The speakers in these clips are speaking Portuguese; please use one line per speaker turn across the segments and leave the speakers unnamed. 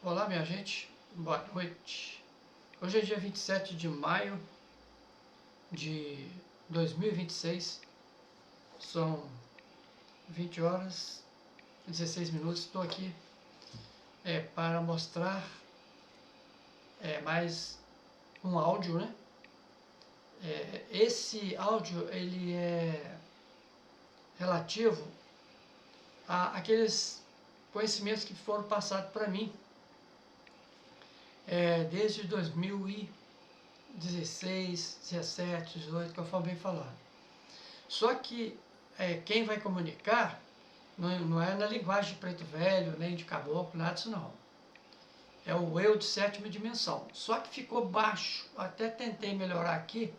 Olá, minha gente, boa noite. Hoje é dia 27 de maio de 2026, são 20 horas e 16 minutos. Estou aqui para mostrar mais um áudio, né? Esse áudio ele é relativo àqueles conhecimentos que foram passados para mim desde 2016, 17, 18, conforme bem falar. Só que quem vai comunicar não é na linguagem de preto velho, nem de caboclo, nada disso não. É o eu de sétima dimensão. Só que ficou baixo. Até tentei melhorar aqui,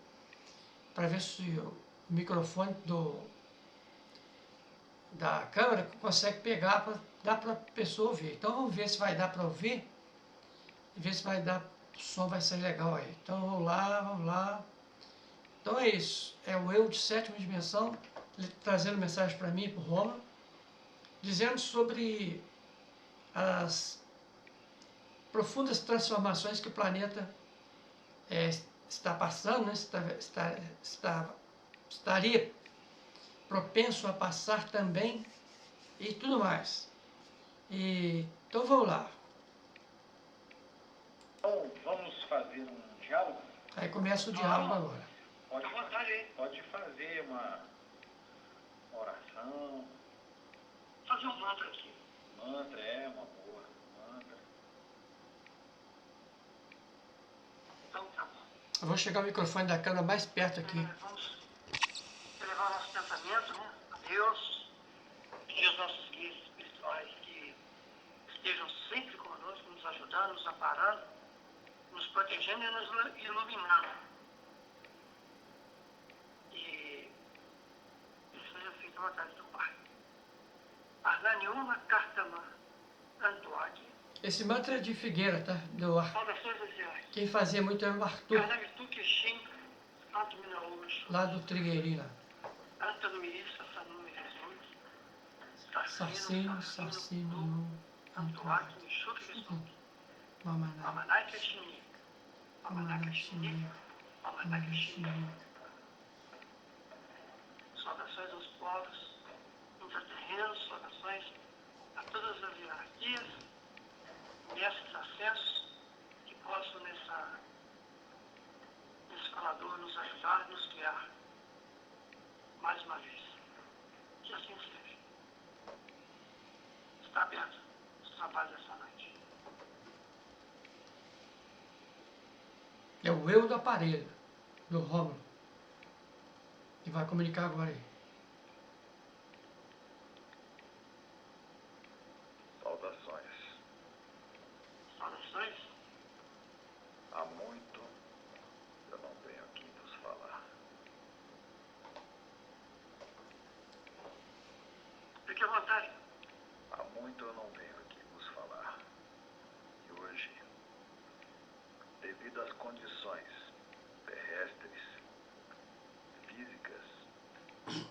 para ver se o microfone da câmera consegue pegar, para dar para a pessoa ouvir. Então vamos ver se vai dar para ouvir, e ver se vai dar, o som vai ser legal aí. Então vamos lá. Então é isso, é o eu de sétima dimensão, trazendo mensagem para mim, para o Roma, dizendo sobre as profundas transformações que o planeta está passando, né? Estaria propenso a passar também e tudo mais. Então vamos lá.
Então vamos fazer um diálogo?
Aí começa o diálogo agora.
Pode fazer uma oração.
Fazer um mantra aqui.
Mantra é uma boa. Mantra.
Então tá bom.
Eu vou chegar o microfone da câmera mais perto aqui.
Vamos elevar nosso pensamento, né, a Deus, pedir aos nossos guias espirituais que estejam sempre conosco, nos ajudando, nos amparando, nos protegendo e nos iluminando. E isso seja feito a vontade do Pai. Arganiuma Kartama Antuadi.
Esse mantra é de Figueira, tá?
Saudações anciãs.
Quem fazia muito era o Arthur,
Karnamituki Shin Atminaúcho.
lá do Trigueirinho.
Antanumirista Sanumi Jesus.
Sassino,
Antuaki Mishuki Jesus.
Mamaná,
Mamanaika Shini. Mamanaka Shini. Mamanaka Shini. Saudações aos povos intraterrenos, saudações a todas as hierarquias, mestres ascensos, que possam nesse falador nos ajudar, nos guiar mais uma vez. Que assim seja. Está aberto os trabalhos dessa noite.
é o eu do aparelho, do Rômulo, que vai comunicar agora aí.
Saudações.
Saudações.
Há muito eu não venho aqui vos falar.
Fique à vontade.
Há muito eu não venho aqui vos falar. E hoje, devido às condições terrestres, físicas e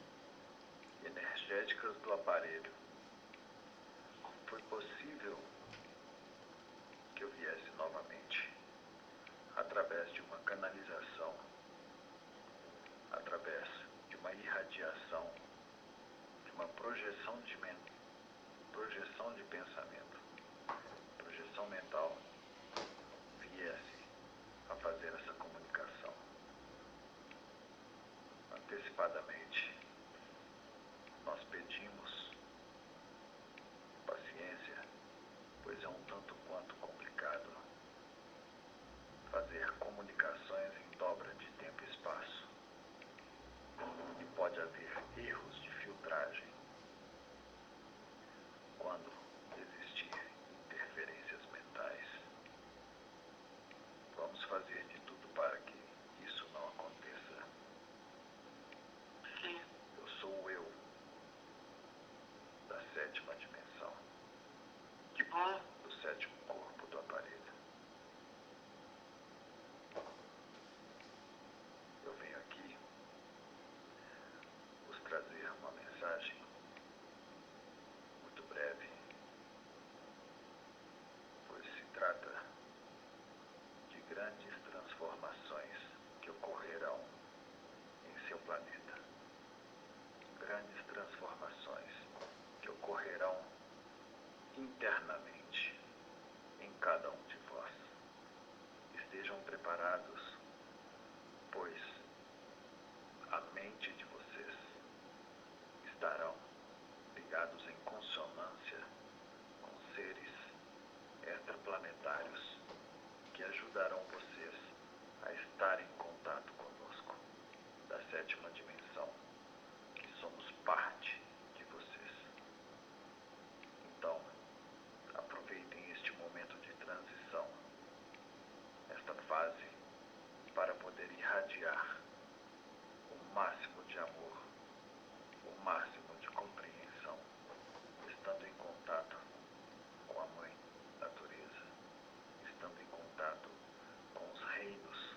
energéticas do aparelho, foi possível que eu viesse novamente através de uma canalização, através de uma irradiação, de uma projeção de pensamento, projeção mental, viesse a fazer essa comunicação. Antecipadamente, nós pedimos paciência, pois é um tanto quanto complicado fazer comunicações em dobra de tempo e espaço. E pode haver erros de filtragem quando existir interferências mentais. Vamos fazer de tudo para que isso não aconteça.
Sim.
Eu sou o eu da sétima dimensão,
Que bom.
do sétimo corpo do aparelho. Eu venho aqui vos trazer internamente em cada um de vós. Estejam preparados, pois a mente de vocês estarão ligados em consonância com seres extraplanetários que ajudarão vocês a estar em contato conosco, da sétima dimensão, que somos parte de vocês. Então, aproveitem este momento de transição, esta fase, para poder irradiar o máximo de amor, o máximo de compreensão, estando em contato com a Mãe Natureza, estando em contato com os reinos,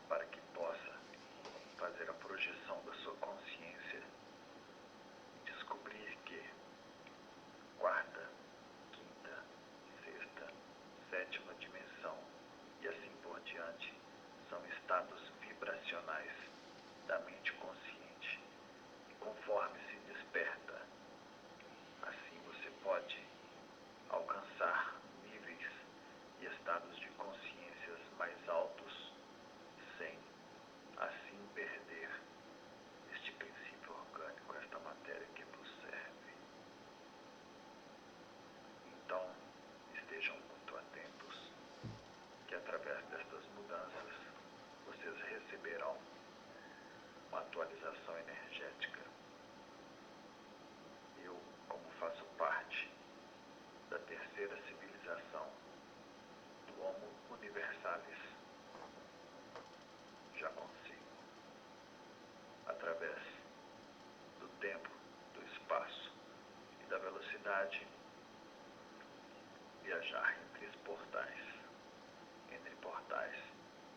para que possa fazer a projeção da sua consciência e descobrir que quarta, quinta, sexta, sétima dimensão e assim por diante são estados vibracionais da mente consciente. E conforme se desperta, assim você pode alcançar níveis e estados de consciências mais altos sem assim perder este princípio orgânico, esta matéria que vos serve. Então, estejam muito atentos, que através destas mudanças vocês receberão uma atualização energética. Eu, como faço parte da terceira civilização do Homo Universalis, já consigo, através do tempo, do espaço e da velocidade, viajar entre portais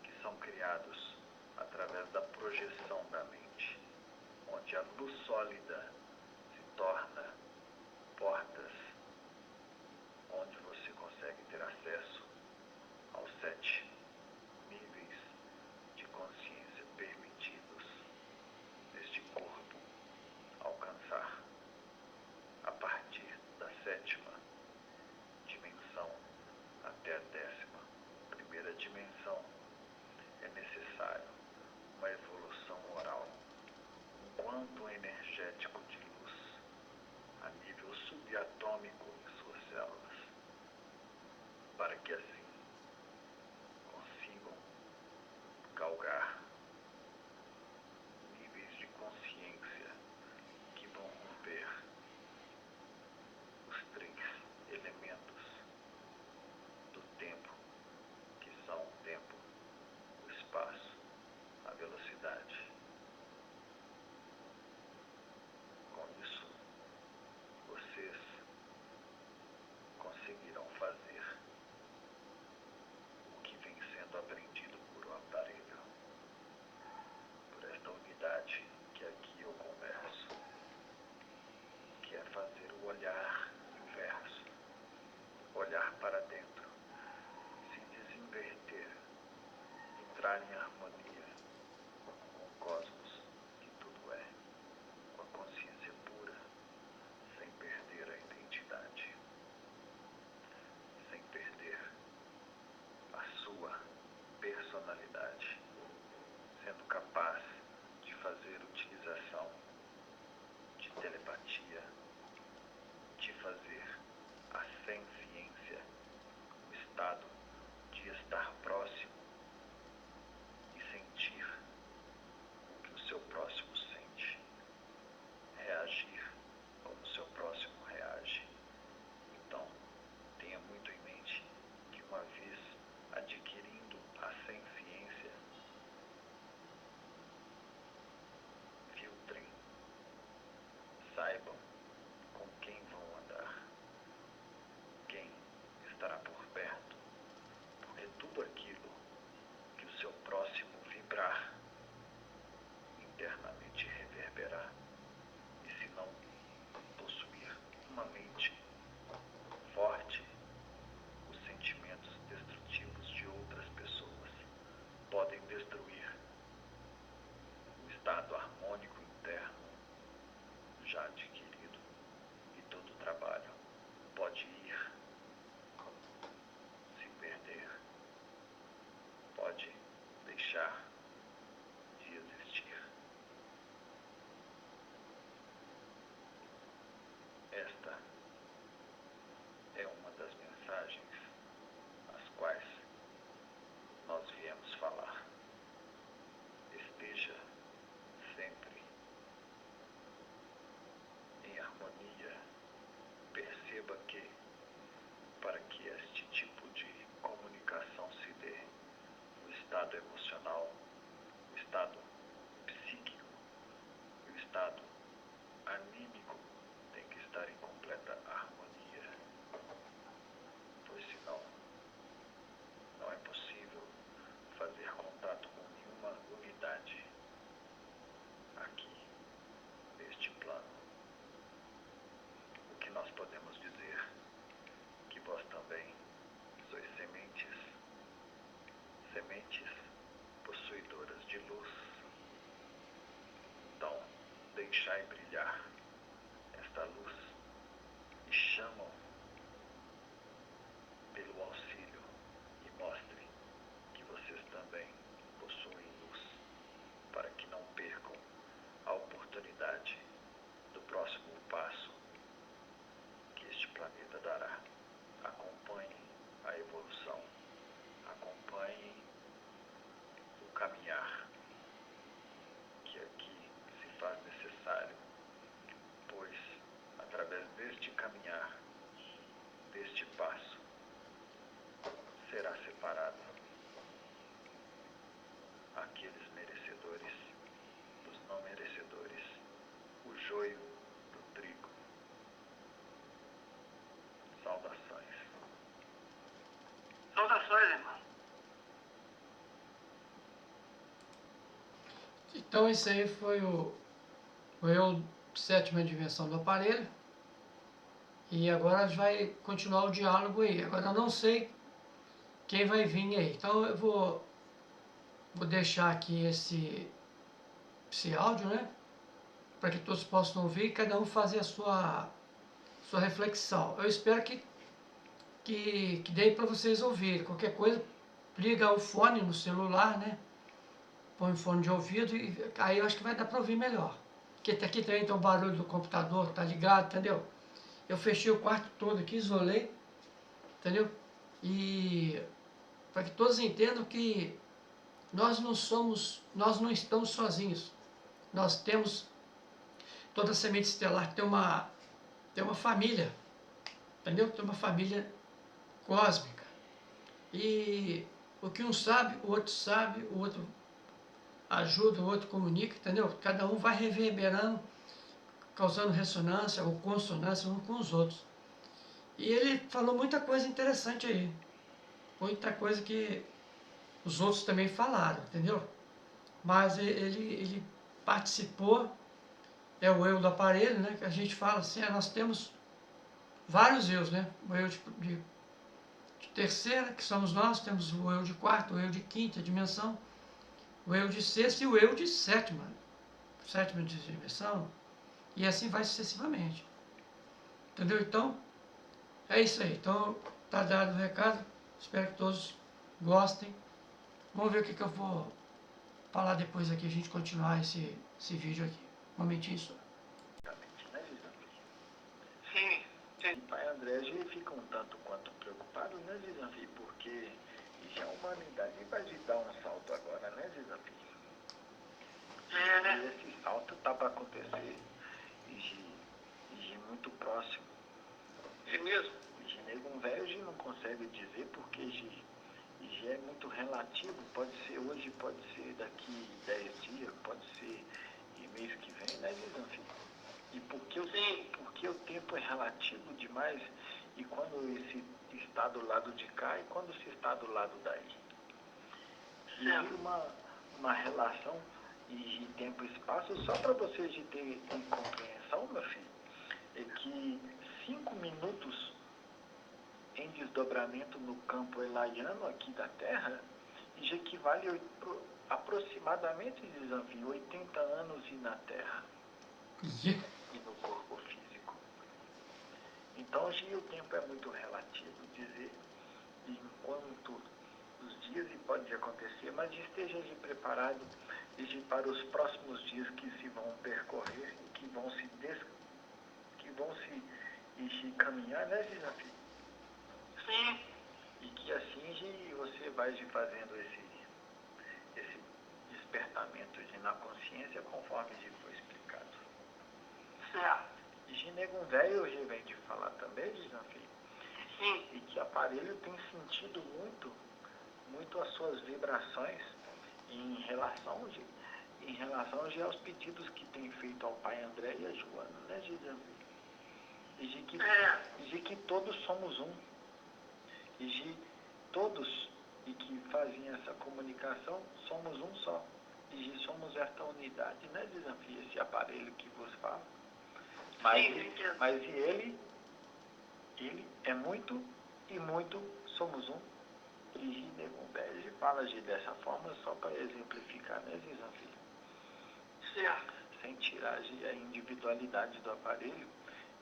que são criados através da projeção da mente, onde a luz sólida se torna portas onde você consegue ter acesso aos 7 níveis de consciência permitidos neste corpo alcançar. A partir da sétima dimensão até a 11ª dimensão é necessário uma evolução moral, um quanto energético de luz a nível subatômico em suas células, para que assim consigam galgar níveis de consciência que vão romper os 3 elementos do tempo, que são o tempo, o espaço, a velocidade. Com isso, vocês conseguirão fazer o que vem sendo aprendido por um aparelho, por esta unidade que aqui eu converso, que é fazer o olhar inverso, olhar para dentro, se desinverter, entrar em harmonia com o cosmos que tudo é, com a consciência pura, sem perder a identidade, sem perder a sua personalidade, sendo capaz de fazer utilização de telepatia, de fazer a senciência, o estado de estar próximo e sentir o que o seu próximo sente, reagir como o seu próximo reage. Então, tenha muito em mente que uma vez adquirindo a senciência, filtrem, saibam com quem vão andar, quem estará por perto joio do trigo. Saudações.
Saudações, irmão.
Então esse aí foi o eu, sétima dimensão do aparelho. E agora a gente vai continuar o diálogo aí. Agora eu não sei quem vai vir aí. Então eu vou deixar aqui esse áudio, né? Para que todos possam ouvir e cada um fazer a sua reflexão. Eu espero que dê para vocês ouvirem. Qualquer coisa, liga o fone no celular, né? Põe o fone de ouvido e aí eu acho que vai dar para ouvir melhor. Porque aqui também tem o barulho do computador, tá ligado, entendeu? Eu fechei o quarto todo aqui, isolei, entendeu? E para que todos entendam que nós não estamos sozinhos. Nós temos, toda semente estelar tem uma família, entendeu? Tem uma família cósmica. E o que um sabe, o outro ajuda, o outro comunica, entendeu? Cada um vai reverberando, causando ressonância ou consonância uns com os outros. E ele falou muita coisa interessante aí. Muita coisa que os outros também falaram, entendeu? Mas ele participou, é o eu do aparelho, né? Que a gente fala assim, nós temos vários eus, né? O eu de terceira, que somos nós, temos o eu de quarta, o eu de quinta dimensão, o eu de sexta e o eu de sétima dimensão, e assim vai sucessivamente. Entendeu? Então, é isso aí. Então, tá dado o recado. Espero que todos gostem. Vamos ver o que eu vou falar depois aqui, a gente continuar esse vídeo aqui. Um momentinho só.
Né, Gisanfi?
Sim, sim.
Pai André já fica um tanto quanto preocupado, né, Gisanfi? Porque já a humanidade vai te dar um salto agora, né, Gisanfi?
É, né?
E esse salto tá para acontecer e muito próximo.
É mesmo?
E nego um velho já não consegue dizer porque já é muito relativo. Pode ser hoje, pode ser daqui 10 dias, pode ser mês que vem, né, Gisanfi? E porque o tempo é relativo demais e quando esse está do lado de cá e quando se está do lado daí. E uma relação de tempo e espaço, só para vocês de ter compreensão, meu filho, é que 5 minutos em desdobramento no campo elaiano aqui da Terra já equivale aproximadamente, Gisanfi, 80 anos na Terra e no corpo físico. Então, o tempo é muito relativo, dizer enquanto os dias e pode acontecer, mas esteja preparado para os próximos dias que se vão percorrer e que vão se caminhar, né, Gisanfi?
Sim.
E que assim você vai fazendo esse despertamento na consciência conforme foi explicado.
Certo.
E Ginegum velho hoje vem de falar também, Gisanfi,
Sim.
e que o aparelho tem sentido muito as suas vibrações em relação aos pedidos que tem feito ao pai André e a Joana, né, Gisanfi? E de que todos somos um. E de todos e que fazem essa comunicação somos um só. E de somos esta unidade, né, Gisanfi? Esse aparelho que vos fala. Mas ele é muito e muito somos um. E Ginegum fala dessa forma só para exemplificar, né, Gisanfi?
Certo.
Sem tirar a individualidade do aparelho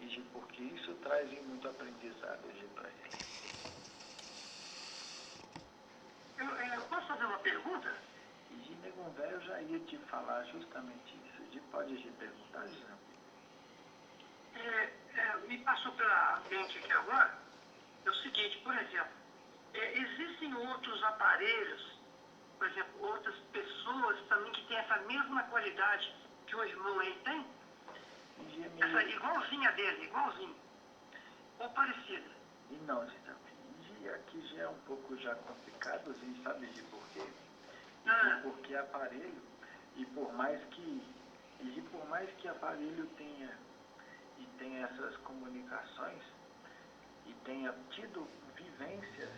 e porque isso traz muito aprendizado para ele.
Eu posso fazer uma pergunta?
E Ginegum velho já ia te falar justamente isso. Pode te perguntar, Gisanfi?
Me passou pela mente aqui agora é o seguinte, por exemplo, existem outros aparelhos, por exemplo, outras pessoas também que têm essa mesma qualidade que o irmão aí tem? Essa igualzinha dele, igualzinho. Ou parecida.
E não, Gisanfi. Aqui já é um pouco já complicado, sabe de por quê? Porque aparelho, e por mais que E por mais que aparelho tenha essas comunicações e tenha tido vivências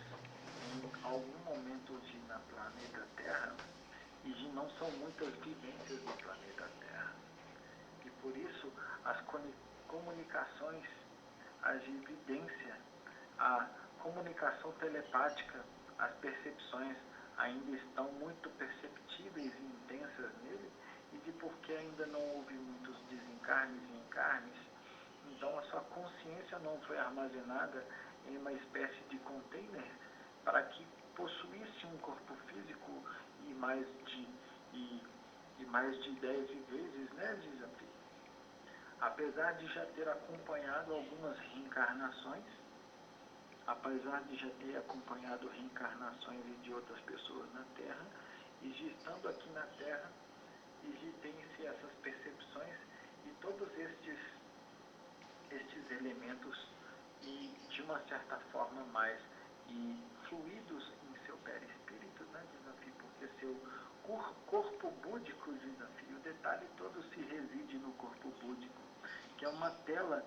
em algum momento na planeta Terra, e não são muitas vivências no planeta Terra. E por isso as comunicações, as evidências, a comunicação telepática, as percepções ainda estão muito perceptíveis e intensas nele, e de porque ainda não houve muitos desencarnes e encarnes, então a sua consciência não foi armazenada em uma espécie de container para que possuísse um corpo físico e mais de 10 vezes, né, desafio? Apesar de já ter acompanhado algumas reencarnações, de outras pessoas na Terra, e de estando aqui na Terra, e de tem-se essas percepções e todos estes elementos, e de uma certa forma mais fluidos em seu perispírito, né, desafio? Porque seu corpo búdico, desafio, o detalhe todo se reside no corpo búdico, que é uma tela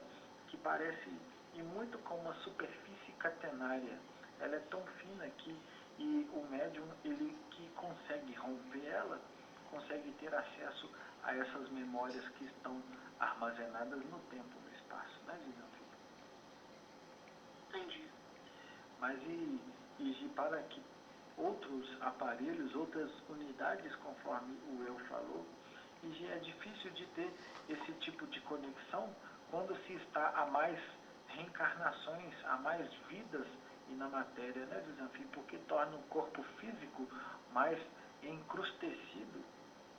que parece e muito com uma superfície catenária. Ela é tão fina que o médium, ele que consegue romper ela, consegue ter acesso a essas memórias que estão armazenadas no tempo e no espaço, né, desafio?
Entendi.
Mas para que outros aparelhos, outras unidades, conforme o eu falou, e é difícil de ter esse tipo de conexão quando se está a mais reencarnações, a mais vidas e na matéria, né, desafio? Porque torna o corpo físico mais encrustecido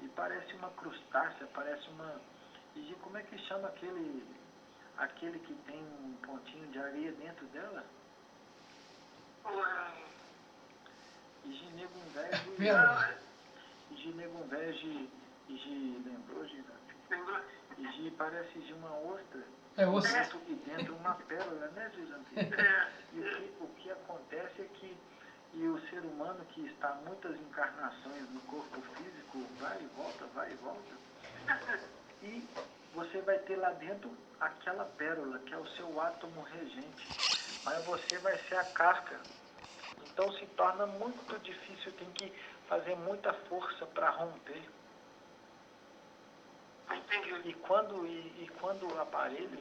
e parece uma crustácea, parece uma... E como é que chama aquele que tem um pontinho de areia dentro dela? E de Negunvege, lembrou,
Lembrou?
e de parece de uma ostra,
É ostra.
e dentro uma pérola, né, Gisantinho? E o que acontece é que o ser humano que está muitas encarnações no corpo físico, vai e volta, e você vai ter lá dentro aquela pérola, que é o seu átomo regente, mas você vai ser a casca. Então se torna muito difícil, tem que fazer muita força para romper.
Entendi.
E quando o aparelho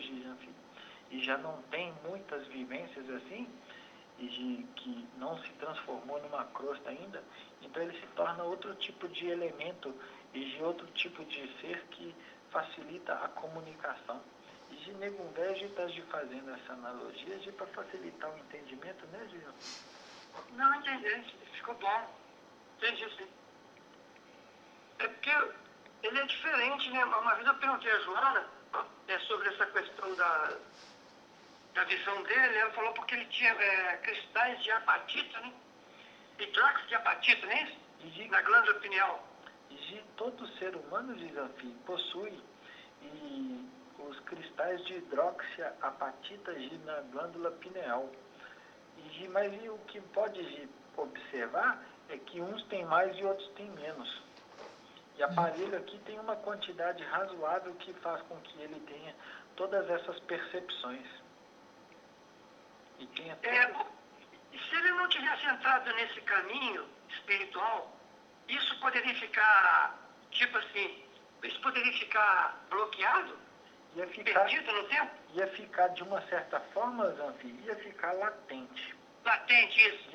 já não tem muitas vivências assim, e que não se transformou numa crosta ainda, então ele se torna outro tipo de elemento e de outro tipo de ser que facilita a comunicação. E de Negunvege está fazendo essa analogia para facilitar o entendimento, né, Gil?
Não, entendi. Ficou bom. Entendi, sim. É porque ele é diferente, né? Uma vez eu perguntei a Joana sobre essa questão da visão dele. Ela falou porque ele tinha cristais de apatita, né? Hidróxido de apatita, não é isso? Na glândula pineal.
E todo ser humano, desafio, possui os cristais de hidroxiapatita na glândula pineal. Mas o que pode observar é que uns têm mais e outros têm menos. E aparelho aqui tem uma quantidade razoável que faz com que ele tenha todas essas percepções. E tenha
e se ele não tivesse entrado nesse caminho espiritual, isso poderia ficar, tipo assim, isso poderia ficar bloqueado? Perdido no tempo?
Ia ficar, de uma certa forma, Zanfi, ia ficar latente.
Latente, isso.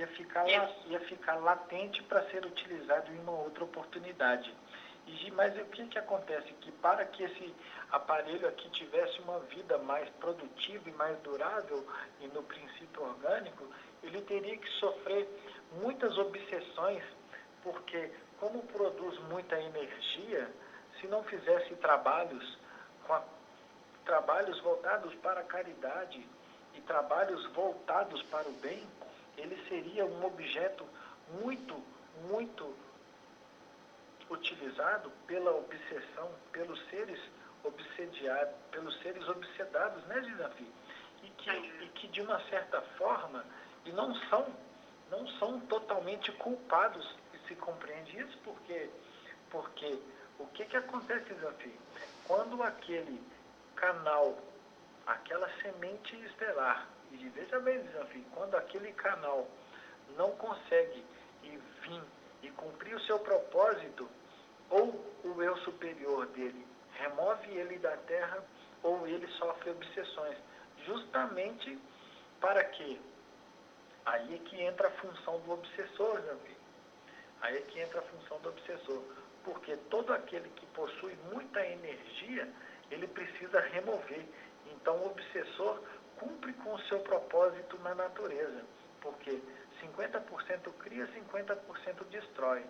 Ia ficar latente para ser utilizado em uma outra oportunidade. Mas o que acontece? Que para que esse aparelho aqui tivesse uma vida mais produtiva e mais durável, e no princípio orgânico, ele teria que sofrer muitas obsessões, porque como produz muita energia, se não fizesse trabalhos voltados para a caridade e trabalhos voltados para o bem, ele seria um objeto muito, muito utilizado pela obsessão, pelos seres obsediados, pelos seres obsedados, né, desafio? E que de uma certa forma, e não são totalmente culpados, e se compreende isso porque O que acontece, Zanfi? Quando aquele canal, aquela semente estelar, e veja bem, Zanfi, quando aquele canal não consegue vir e cumprir o seu propósito, ou o eu superior dele remove ele da Terra, ou ele sofre obsessões, justamente para que, aí é que entra a função do obsessor, Zanfi. Aí é que entra a função do obsessor, porque todo aquele que possui muita energia, ele precisa remover. Então o obsessor cumpre com o seu propósito na natureza, porque 50% cria, 50% destrói.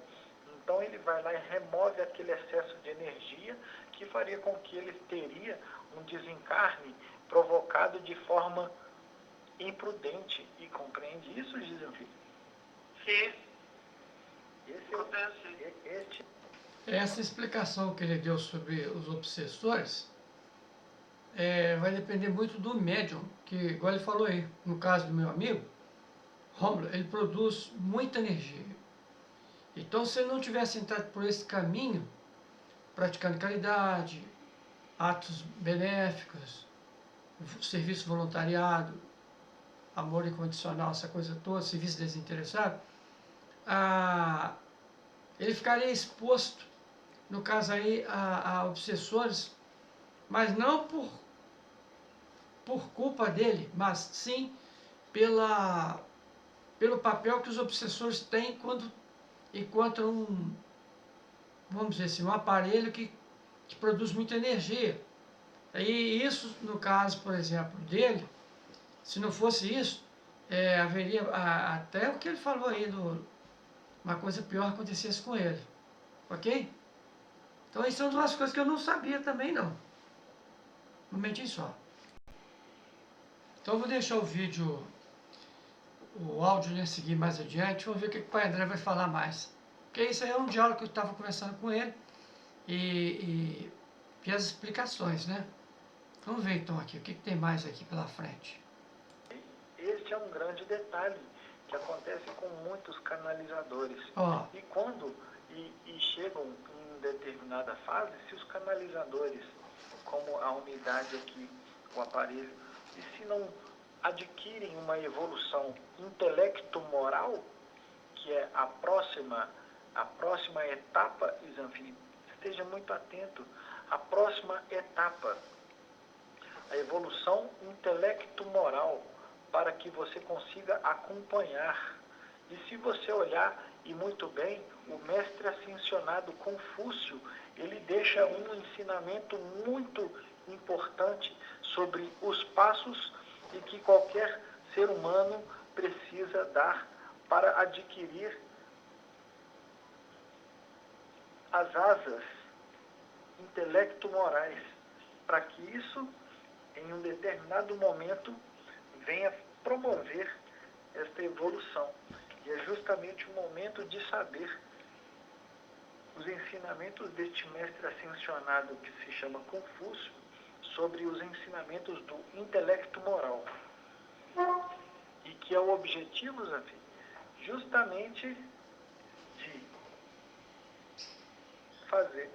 Então ele vai lá e remove aquele excesso de energia que faria com que ele teria um desencarne provocado de forma imprudente. E compreende isso, Gisanfi?
Sim.
Essa explicação que ele deu sobre os obsessores vai depender muito do médium, que, igual ele falou aí, no caso do meu amigo, Rômulo, ele produz muita energia. Então, se ele não tivesse entrado por esse caminho, praticando caridade, atos benéficos, serviço voluntariado, amor incondicional, essa coisa toda, serviço desinteressado, ele ficaria exposto, no caso aí, a obsessores, mas não por culpa dele, mas sim pelo papel que os obsessores têm quando encontram vamos dizer assim, um aparelho que produz muita energia. E isso, no caso, por exemplo, dele, se não fosse isso, haveria até o que ele falou aí, uma coisa pior acontecesse com ele. Ok? Então, isso são duas coisas que eu não sabia também, não. Um momentinho só. Então, eu vou deixar o vídeo, o áudio, né, seguir mais adiante. Vamos ver o que o Pai André vai falar mais. Porque isso aí é um diálogo que eu estava conversando com ele e as explicações, né? Vamos ver então aqui, o que tem mais aqui pela frente.
Este é um grande detalhe que acontece com muitos canalizadores. E quando chegam em determinada fase, se os canalizadores, como a unidade aqui, o aparelho, e se não adquirem uma evolução intelecto-moral, que é a próxima etapa, Zanfim, esteja muito atento, a próxima etapa, a evolução intelecto-moral, para que você consiga acompanhar. E se você olhar, e muito bem, o mestre ascensionado Confúcio, ele deixa um ensinamento muito importante sobre os passos e que qualquer ser humano precisa dar para adquirir as asas intelecto-morais, para que isso, em um determinado momento, venha promover esta evolução. E é justamente o momento de saber os ensinamentos deste mestre ascensionado que se chama Confúcio, sobre os ensinamentos do intelecto moral. E que é o objetivo, Zanfi, justamente de fazer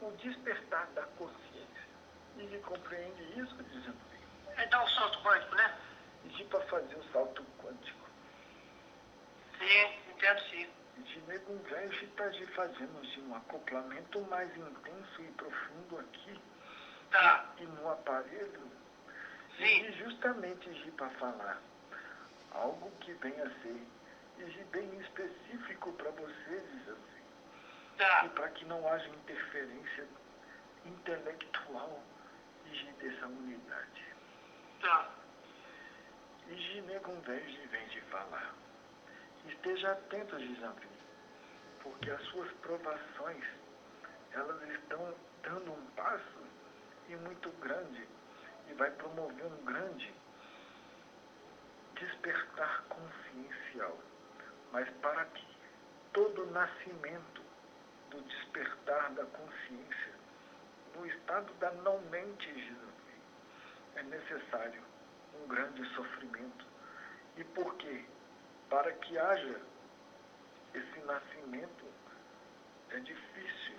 o despertar da consciência. E ele compreende isso, dizendo
É dar o salto quântico, né?
e para fazer o salto quântico.
Sim, entendo sim.
De nego velho está fazendo assim, um acoplamento mais intenso e profundo aqui.
Tá.
E no aparelho.
Sim.
E justamente para falar algo que venha a ser bem específico para vocês, assim.
Tá.
E para que não haja interferência intelectual dessa unidade.
Tá.
E nego velho vem de falar. Esteja atento, Gisanfi, porque as suas provações, elas estão dando um passo e muito grande, e vai promover um grande despertar consciencial. Mas para que todo nascimento do despertar da consciência, no estado da não-mente, Gisanfi, é necessário um grande sofrimento. E por quê? Para que haja esse nascimento, é difícil.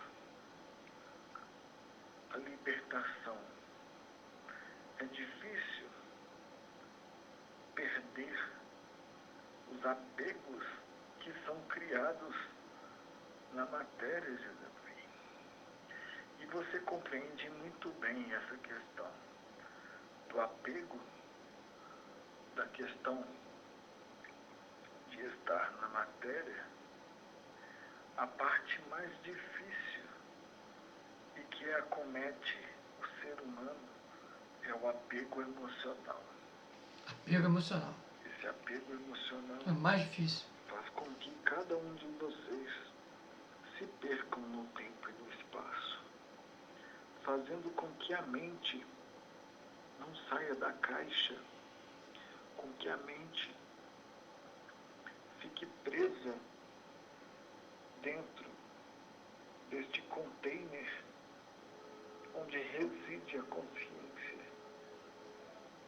a libertação. É difícil perder os apegos que são criados na matéria, Jesus. E você compreende muito bem essa questão do apego, da questão de estar na matéria. A parte mais difícil e que acomete o ser humano é o apego emocional.
Apego emocional.
Esse apego emocional
É o mais difícil.
faz com que cada um de vocês se percam no tempo e no espaço, fazendo com que a mente não saia da caixa, com que a mente fique presa dentro deste container onde reside a consciência.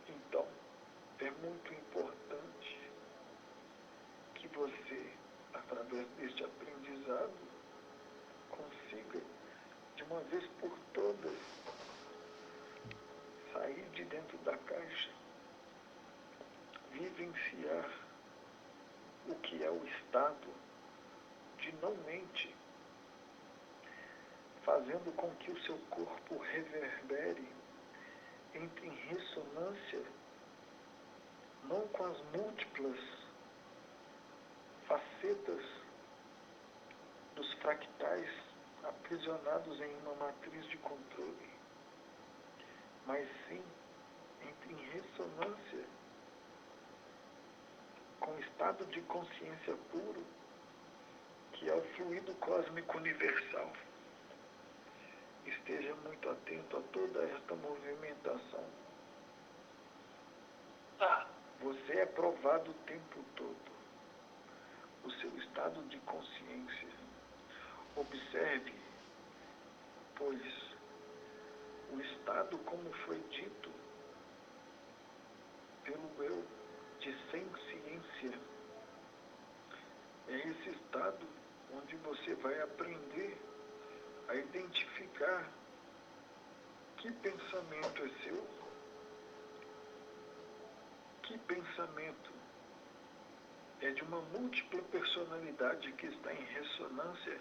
Então, é muito importante que você, através deste aprendizado, consiga, de uma vez por todas, sair de dentro da caixa, vivenciar o que é o estado de não mente, fazendo com que o seu corpo reverbere, entre em ressonância, não com as múltiplas facetas dos fractais aprisionados em uma matriz de controle, mas sim entre em ressonância com o estado de consciência puro, que é o fluido cósmico universal. Esteja muito atento a toda esta movimentação.
Tá.
Você é provado o tempo todo. O seu estado de consciência. Observe, pois, o estado, como foi dito pelo eu, de sem-ciência, é esse estado onde você vai aprender a identificar que pensamento é seu, que pensamento é de uma múltipla personalidade que está em ressonância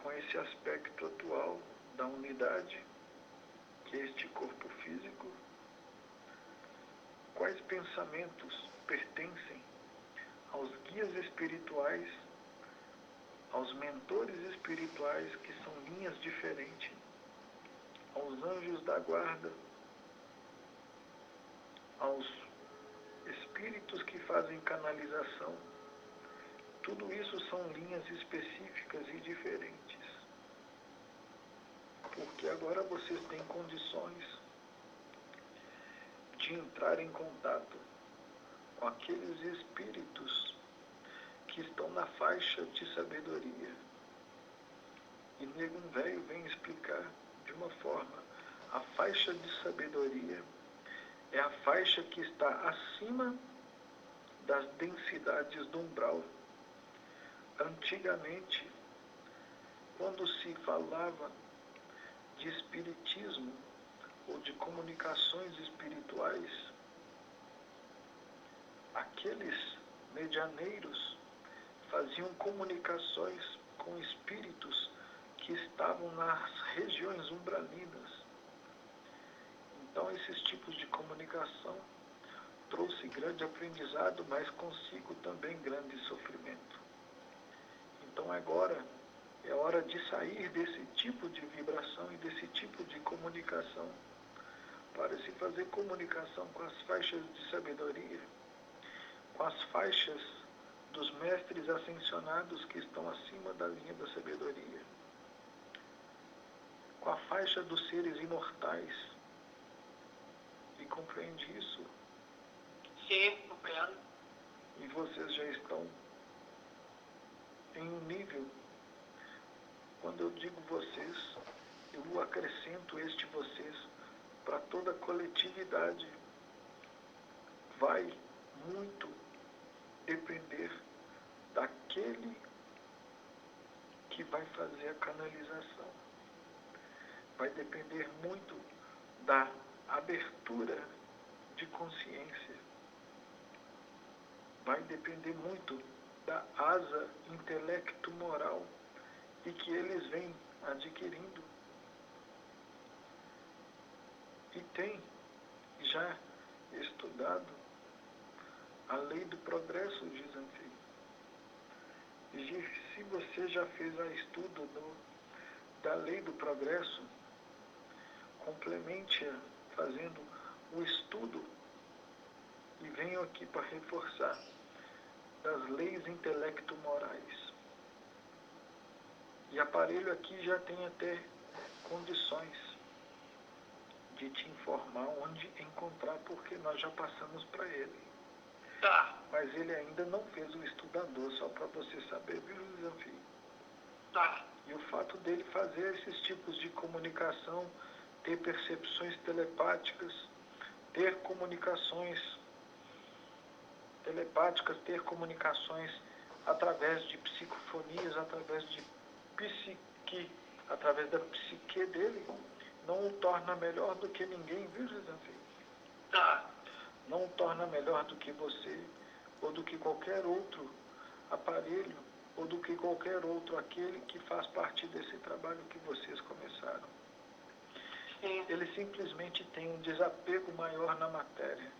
com esse aspecto atual da unidade, que é este corpo físico. Quais pensamentos pertencem aos guias espirituais, aos mentores espirituais, que são linhas diferentes, aos anjos da guarda, aos espíritos que fazem canalização. Tudo isso são linhas específicas e diferentes. Porque agora vocês têm condições de entrar em contato com aqueles espíritos que estão na faixa de sabedoria. E Negum Velho vem explicar de uma forma: a faixa de sabedoria é a faixa que está acima das densidades do umbral. Antigamente, quando se falava de espiritismo ou de comunicações espirituais, aqueles medianeiros faziam comunicações com espíritos que estavam nas regiões umbralinas. Então, esses tipos de comunicação trouxe grande aprendizado, mas consigo também grande sofrimento. Então, agora é hora de sair desse tipo de vibração e desse tipo de comunicação para se fazer comunicação com as faixas de sabedoria, com as faixas dos mestres ascensionados que estão acima da linha da sabedoria, com a faixa dos seres imortais. E compreende isso?
Sim, compreendo.
E vocês já estão em um nível, quando eu digo vocês, eu acrescento este vocês para toda a coletividade. Vai muito depender daquele que vai fazer a canalização. vai depender muito da abertura de consciência. Vai depender muito da asa intelecto-moral e que eles vêm adquirindo. E tem já estudado a lei do progresso, diz Anfi. E se você já fez a estudo da lei do progresso, complemente-a fazendo o estudo e venho aqui para reforçar das leis intelecto-morais. E aparelho aqui já tem até condições de te informar onde encontrar, porque nós já passamos para ele.
Tá,
Mas ele ainda não fez o estudador, só para você saber, viu, Zanfi?
tá.
E o fato dele fazer esses tipos de comunicação, ter percepções telepáticas, ter comunicações telepáticas, ter comunicações através de psicofonias, através de psique, através da psique dele, não o torna melhor do que ninguém, viu, Zanfi?
Tá.
Não o torna melhor do que você, ou do que qualquer outro aparelho, ou do que qualquer outro aquele que faz parte desse trabalho que vocês começaram.
Sim.
Ele simplesmente tem um desapego maior na matéria.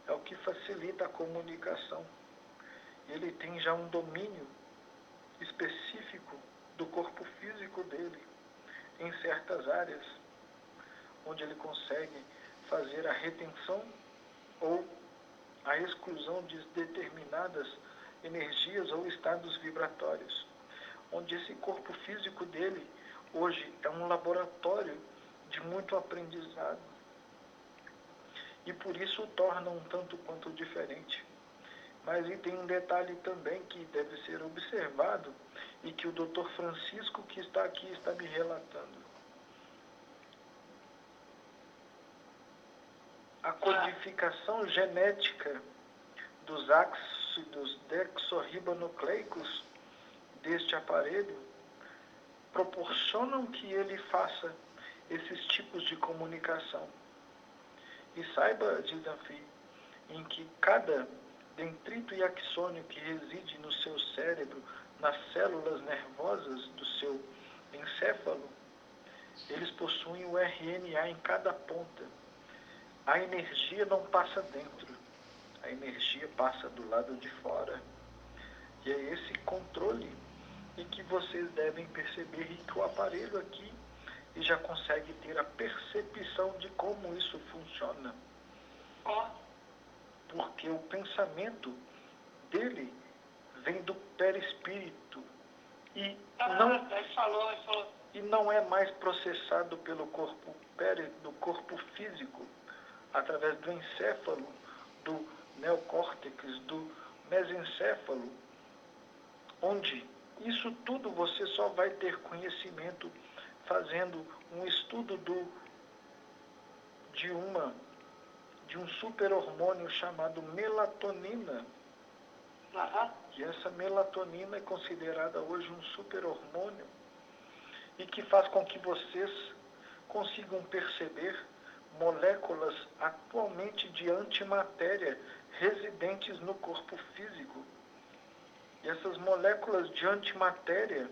É o que facilita a comunicação. Ele tem já um domínio específico do corpo físico dele, em certas áreas, onde ele consegue fazer a retenção ou a exclusão de determinadas energias ou estados vibratórios, onde esse corpo físico dele hoje é um laboratório de muito aprendizado e por isso o torna um tanto quanto diferente. Mas e tem um detalhe também que deve ser observado e que o Dr. Francisco, que está aqui, está me relatando. A codificação genética dos ácidos desoxirribonucleicos deste aparelho proporcionam que ele faça esses tipos de comunicação. E saiba, Zanfi, em que cada dendrito e axônio que reside no seu cérebro, nas células nervosas do seu encéfalo, eles possuem o RNA em cada ponta. A energia não passa dentro, a energia passa do lado de fora. E é esse controle e que vocês devem perceber e que o aparelho aqui e já consegue ter a percepção de como isso funciona.
Ó,
Porque o pensamento dele vem do perispírito e não é mais processado pelo corpo do corpo físico, através do encéfalo, do neocórtex, do mesencéfalo, onde isso tudo você só vai ter conhecimento fazendo um estudo de um super-hormônio chamado melatonina. E essa melatonina é considerada hoje um super-hormônio e que faz com que vocês consigam perceber moléculas atualmente de antimatéria residentes no corpo físico. E essas moléculas de antimatéria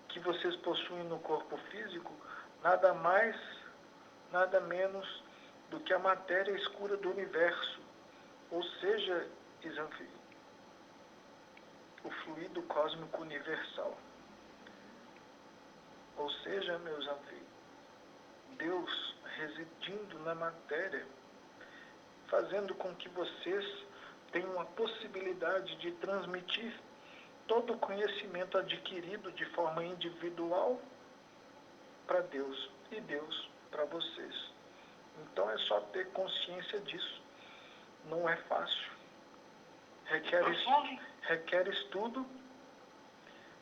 que vocês possuem no corpo físico, nada mais, nada menos do que a matéria escura do universo, ou seja, Zanfi, o fluido cósmico universal. Ou seja, meus amigos, Deus residindo na matéria, fazendo com que vocês tenham a possibilidade de transmitir todo o conhecimento adquirido de forma individual para Deus e Deus para vocês. Então é só ter consciência disso. Não é fácil. Requer estudo,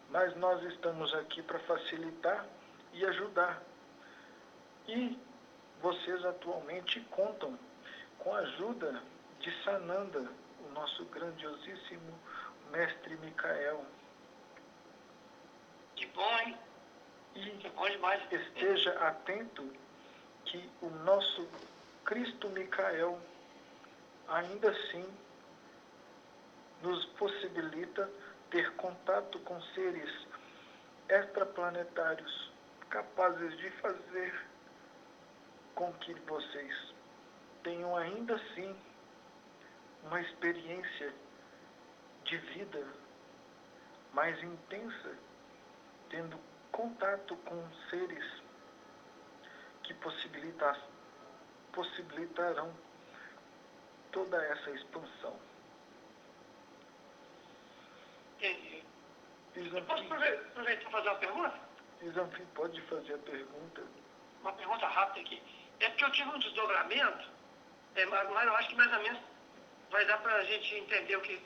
mas nós estamos aqui para facilitar e ajudar. E vocês atualmente contam com a ajuda de Sananda, o nosso grandiosíssimo mestre Micael.
Que bom, hein? E bom demais.
Esteja atento que o nosso Cristo Micael ainda assim nos possibilita ter contato com seres extraplanetários capazes de fazer com que vocês tenham ainda assim uma experiência de vida mais intensa, tendo contato com seres que possibilitarão toda essa expansão.
Entendi. Eu posso aproveitar e fazer uma pergunta?
Isanfi, pode fazer a pergunta.
Uma pergunta rápida aqui. É porque eu tive um desdobramento, mas eu acho que mais ou menos vai dar para a gente entender o que...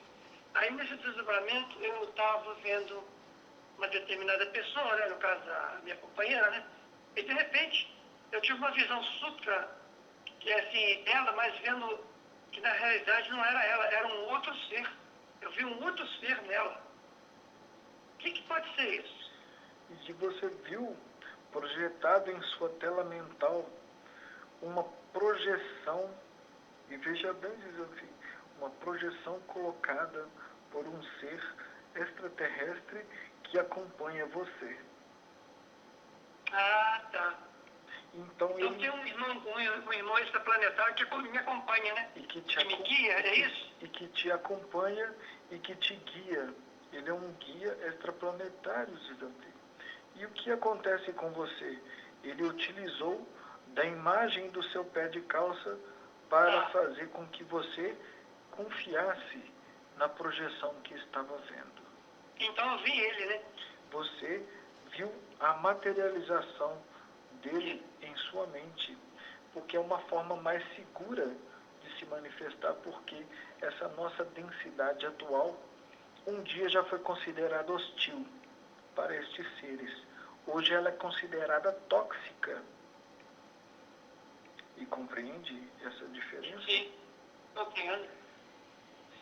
Aí nesse desdobramento eu estava vendo uma determinada pessoa, né, no caso da minha companheira, né? E de repente eu tive uma visão supra, que é assim, ela, mas vendo que na realidade não era ela, era um outro ser. Eu vi um outro ser nela. O que pode ser isso?
E você viu projetado em sua tela mental uma projeção, e veja bem, Isanfi, uma projeção colocada por um ser extraterrestre que acompanha você.
Ah, tá.
Então
Eu
ele...
tenho um irmão extraplanetário que me acompanha, né?
E que
me guia, é isso?
E que te acompanha e que te guia. Ele é um guia extraplanetário, Isanfi. E o que acontece com você? Ele utilizou da imagem do seu pé de calça para fazer com que você confiasse na projeção que estava vendo.
Então eu vi ele, né?
Você viu a materialização dele em sua mente, porque é uma forma mais segura de se manifestar, porque essa nossa densidade atual um dia já foi considerada hostil para estes seres. Hoje ela é considerada tóxica. E compreende essa diferença?
Sim, compreendo.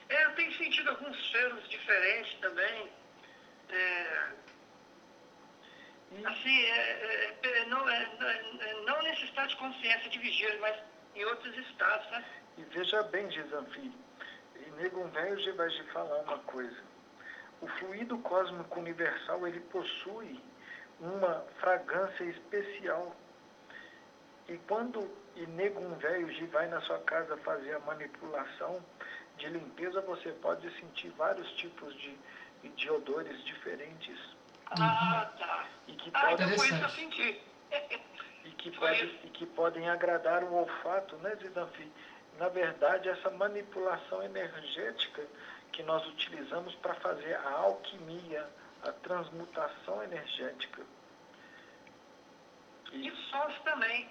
Eu tenho sentido alguns cheiros diferentes também. Assim, não nesse estado de consciência de vigília, mas em outros estados, né?
E veja bem, Isanfi, e Negum Velho vai te falar uma coisa. O fluido cósmico universal, ele possui uma fragrância especial. E quando Negum Velho vai na sua casa fazer a manipulação de limpeza, você pode sentir vários tipos de odores diferentes.
Ah, tá.
E que
então foi isso que eu senti.
e que podem agradar o olfato, né, Zidanfi? Na verdade, essa manipulação energética que nós utilizamos para fazer a alquimia, a transmutação energética.
E sons também.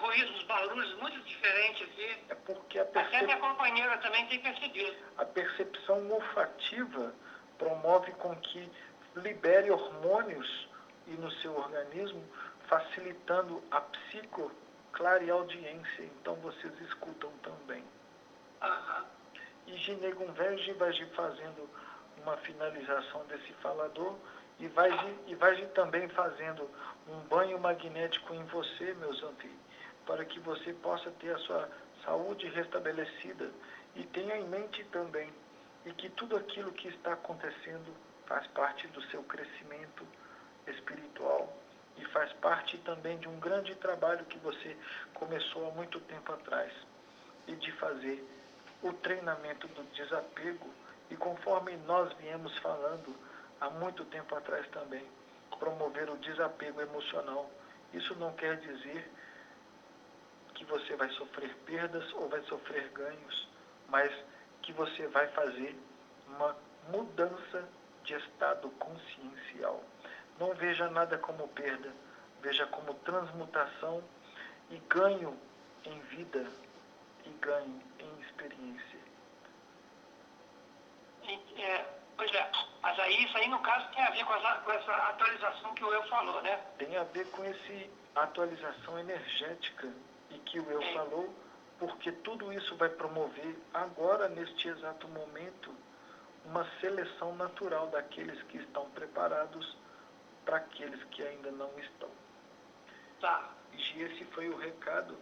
Ruídos, barulhos muito diferentes aqui.
É porque
até minha companheira também tem percebido.
A percepção olfativa promove com que libere hormônios no seu organismo, facilitando a psicoclariaudiência. Então vocês escutam também. E Ginegum Velho vai fazendo uma finalização desse falador e vai também fazendo um banho magnético em você, meu Zanfi, para que você possa ter a sua saúde restabelecida e tenha em mente também e que tudo aquilo que está acontecendo faz parte do seu crescimento espiritual e faz parte também de um grande trabalho que você começou há muito tempo atrás e de fazer o treinamento do desapego e conforme nós viemos falando há muito tempo atrás também, promover o desapego emocional. Isso não quer dizer que você vai sofrer perdas ou vai sofrer ganhos, mas que você vai fazer uma mudança de estado consciencial. Não veja nada como perda, veja como transmutação e ganho em vida e ganho em experiência.
Pois é, mas aí isso aí no caso tem a ver com essa atualização que o Eu falou, né?
Tem a ver com essa atualização energética e que o Eu falou, porque tudo isso vai promover agora, neste exato momento, uma seleção natural daqueles que estão preparados para aqueles que ainda não estão.
Tá.
E esse foi o recado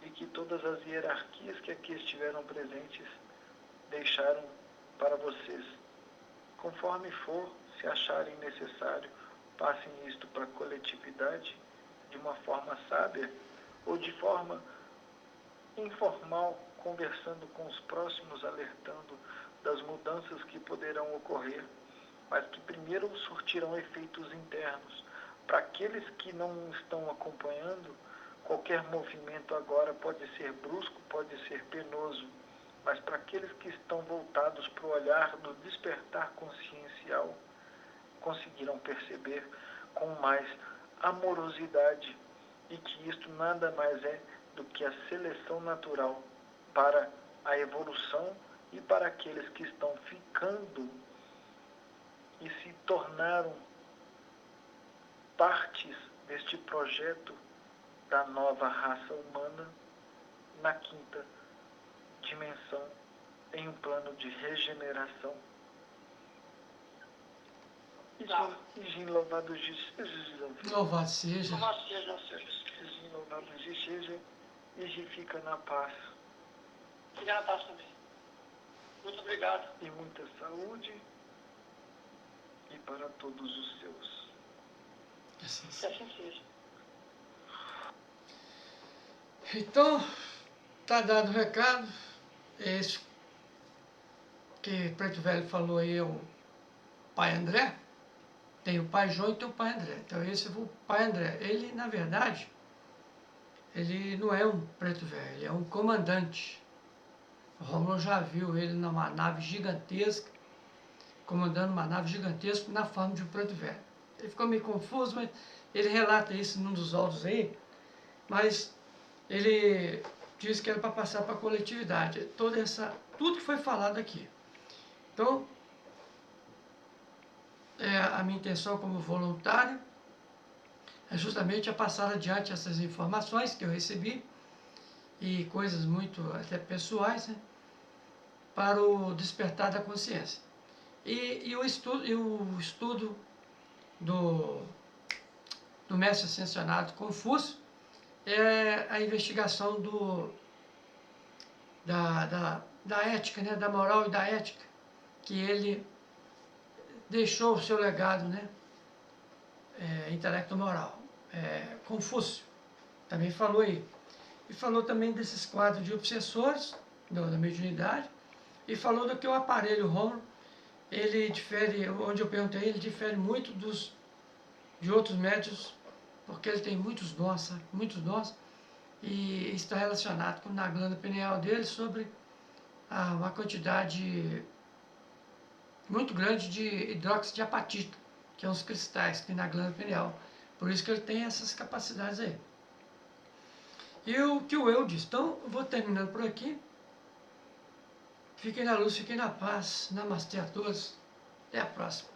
e que todas as hierarquias que aqui estiveram presentes deixaram para vocês. Conforme for, se acharem necessário, passem isto para a coletividade de uma forma sábia ou de forma informal, conversando com os próximos, alertando das mudanças que poderão ocorrer, mas que primeiro surtirão efeitos internos. Para aqueles que não estão acompanhando, qualquer movimento agora pode ser brusco, pode ser penoso, mas para aqueles que estão voltados para o olhar do despertar consciencial, conseguirão perceber com mais amorosidade e que isto nada mais é do que a seleção natural para a evolução e para aqueles que estão ficando e se tornaram partes deste projeto da nova raça humana na quinta dimensão, em um plano de regeneração. E Jin louvado seja.
Louvado seja.
Louvado seja.
Jin louvado seja. E Jin fica na paz.
Fica na paz também. Muito obrigado.
E muita saúde. E para todos os seus.
Que assim seja.
Então, tá dado o recado. Esse que o Preto Velho falou aí é o Pai André. Tem o Pai João e tem o Pai André. Então esse é o Pai André. Ele, na verdade, ele não é um Preto Velho, ele é um comandante. O Rômulo já viu ele numa nave gigantesca, comandando uma nave gigantesca na forma de um Preto Velho. Ele ficou meio confuso, mas ele relata isso num dos áudios aí, mas ele diz que era para passar para a coletividade, tudo que foi falado aqui. Então, a minha intenção como voluntário é justamente a passar adiante essas informações que eu recebi e coisas muito até pessoais, né, para o despertar da consciência. E o estudo do mestre ascensionado Confúcio é a investigação da ética, né, da moral e da ética, que ele deixou o seu legado, né, intelecto-moral. Confúcio também falou aí. E falou também desses quadros de obsessores, da mediunidade, e falou do que o aparelho Rômulo, ele difere, onde eu perguntei, ele difere muito de outros médios, porque ele tem muitos dons, sabe? Muitos dons, e está relacionado na glândula pineal dele sobre uma quantidade muito grande de hidróxido de apatita, que é uns cristais que tem na glândula pineal. Por isso que ele tem essas capacidades aí. E o que o eu disse. Então, eu vou terminando por aqui. Fiquem na luz, fiquem na paz. Namastê a todos. Até a próxima.